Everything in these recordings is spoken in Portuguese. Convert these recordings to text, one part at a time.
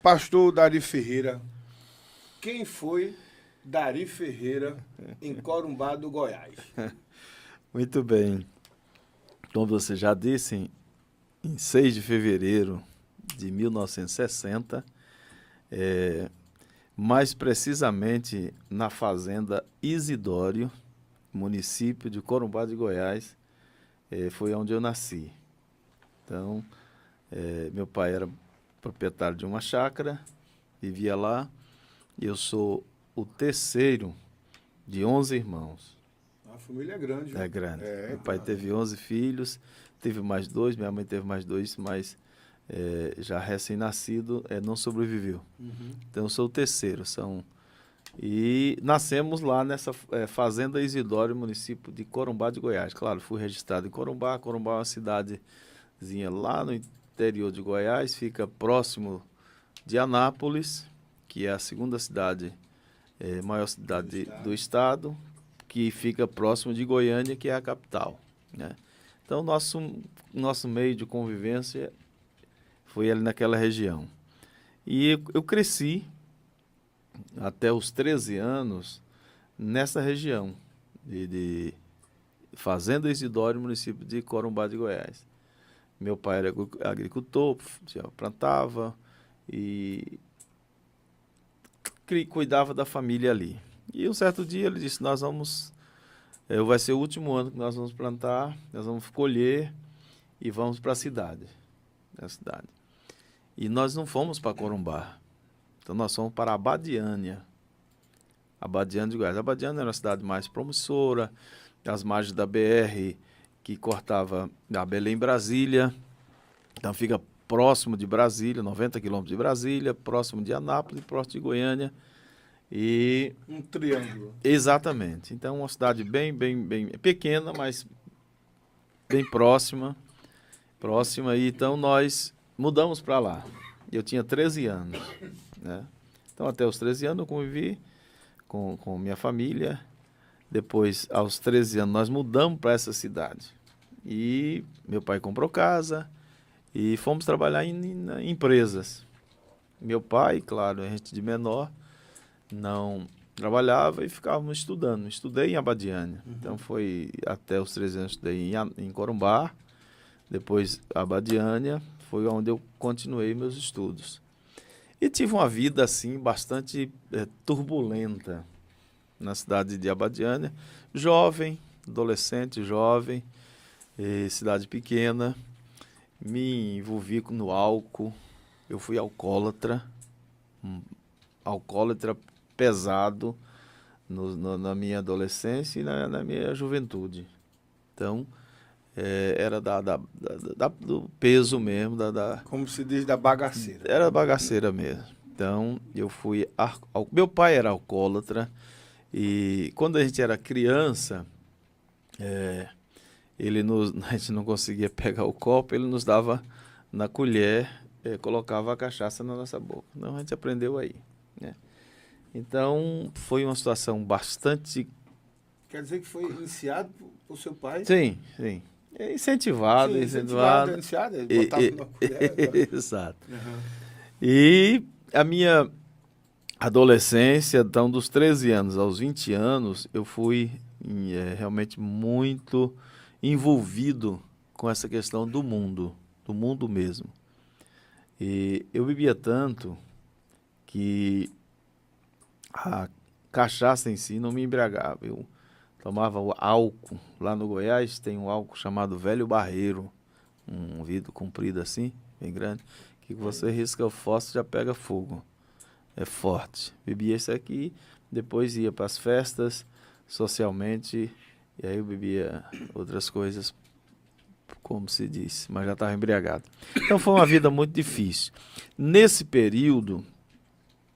Pastor Dari Ferreira, quem foi Dari Ferreira em Corumbá do Goiás? Muito bem. Como você já disse, em 6 de fevereiro de 1960, mais precisamente na fazenda Isidório, município de Corumbá de Goiás, foi onde eu nasci. Então, meu pai era proprietário de uma chácara, vivia lá, e eu sou o terceiro de 11 irmãos. A família é grande, viu? É grande. Meu pai Claro. teve 11 filhos, teve mais 2, minha mãe teve mais 2, mas já recém-nascido não sobreviveu. Então eu sou o terceiro. E nascemos lá nessa fazenda Isidório, município de Corumbá de Goiás. Claro, fui registrado em Corumbá. Corumbá é uma cidadezinha lá no interior de Goiás, fica próximo de Anápolis, que é a segunda cidade, maior cidade do estado, que fica próximo de Goiânia, que é a capital, né? Então, nosso meio de convivência foi ali naquela região. E eu cresci até os 13 anos nessa região de Fazenda Isidório, município de Corumbá de Goiás. Meu pai era agricultor, já plantava e cuidava da família ali. E um certo dia ele disse, vai ser o último ano que nós vamos plantar, nós vamos colher e vamos para a cidade. E nós não fomos para Corumbá. Então nós fomos para Abadiânia de Goiás. Abadiânia era uma cidade mais promissora, às margens da BR que cortava a Belém, Brasília. Então fica próximo de Brasília, 90 quilômetros de Brasília, próximo de Anápolis, próximo de Goiânia. E um triângulo. Exatamente. Então, uma cidade bem pequena, mas bem próxima. E então nós mudamos para lá. Eu tinha 13 anos, né? Então, até os 13 anos eu convivi com minha família. Depois, aos 13 anos, nós mudamos para essa cidade. E meu pai comprou casa e fomos trabalhar em empresas. Meu pai, claro, a gente de menor, não trabalhava e ficávamos estudando. Estudei em Abadiânia. Então foi até os 13 anos, estudei em Corumbá. Depois Abadiânia, foi onde eu continuei meus estudos. E tive uma vida assim bastante turbulenta na cidade de Abadiânia. Adolescente, jovem, cidade pequena. Me envolvi no álcool. Eu fui alcoólatra pesado na minha adolescência e na minha juventude. Então, era do peso mesmo. Como se diz, da bagaceira. Era bagaceira mesmo. Então, meu pai era alcoólatra e quando a gente era criança, a gente não conseguia pegar o copo, ele nos dava na colher, colocava a cachaça na nossa boca. Então, a gente aprendeu aí, né? Então, foi uma situação bastante... Quer dizer que foi iniciado por seu pai? Sim. Incentivado. Iniciado, botava numa colher. Exato. E a minha adolescência, então, dos 13 anos aos 20 anos, eu fui realmente muito envolvido com essa questão do mundo mesmo. E eu bebia tanto que a cachaça em si não me embriagava. Eu tomava o álcool. Lá no Goiás tem um álcool chamado Velho Barreiro, um vidro comprido assim, bem grande, que você risca o fósforo e já pega fogo. É forte. Bebia isso aqui, depois ia para as festas, socialmente, e aí eu bebia outras coisas, como se diz, mas já estava embriagado. Então foi uma vida muito difícil. Nesse período,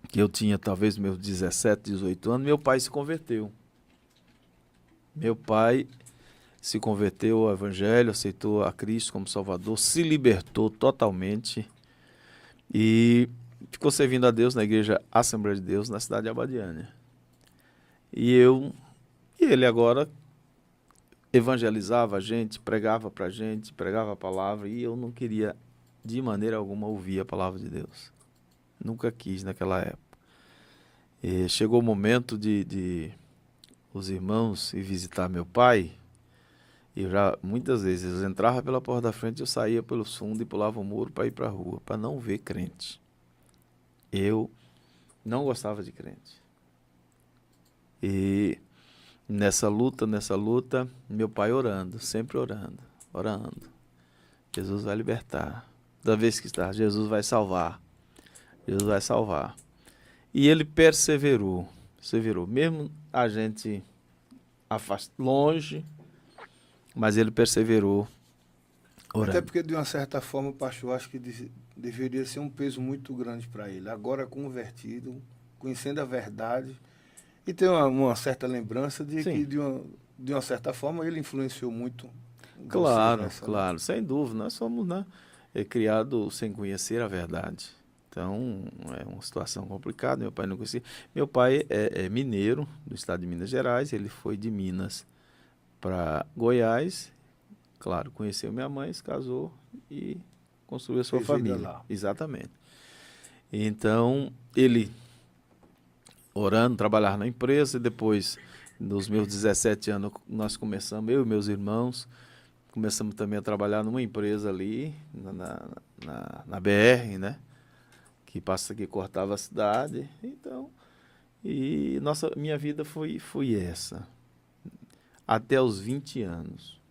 que eu tinha talvez meus 17, 18 anos, meu pai se converteu. Meu pai se converteu ao Evangelho, aceitou a Cristo como Salvador, se libertou totalmente e ficou servindo a Deus na igreja Assembleia de Deus, na cidade de Abadiânia. E ele agora evangelizava a gente, pregava pra gente, pregava a palavra, e eu não queria de maneira alguma ouvir a palavra de Deus. Nunca quis naquela época. E chegou o momento de os irmãos ir visitar meu pai. E eu já, muitas vezes, eles entravam pela porta da frente, eu saía pelos fundos e pulava o muro para ir para a rua, para não ver crente. Eu não gostava de crente. E nessa luta, meu pai orando, sempre orando, orando. Jesus vai libertar. Toda vez que está, Jesus vai salvar. Jesus vai salvar. E ele perseverou, mesmo a gente longe, mas ele perseverou orando. Até porque, de uma certa forma, pastor, acho que deveria ser um peso muito grande para ele. Agora convertido, conhecendo a verdade, e tem uma certa lembrança de Sim. que, de uma certa forma, ele influenciou muito. Claro, Nessa, claro, sem dúvida. Nós somos, né, criados sem conhecer a verdade. Então, é uma situação complicada. Meu pai não conhecia. Meu pai é mineiro, do estado de Minas Gerais. Ele foi de Minas para Goiás. Claro, conheceu minha mãe, se casou e construiu a sua família. Lá. Exatamente. Então, ele orando, trabalhar na empresa. Depois, nos meus 17 anos, nós começamos, eu e meus irmãos, começamos também a trabalhar numa empresa ali, na BR, né? Que cortava a cidade. Então, minha vida foi essa. Até os 20 anos.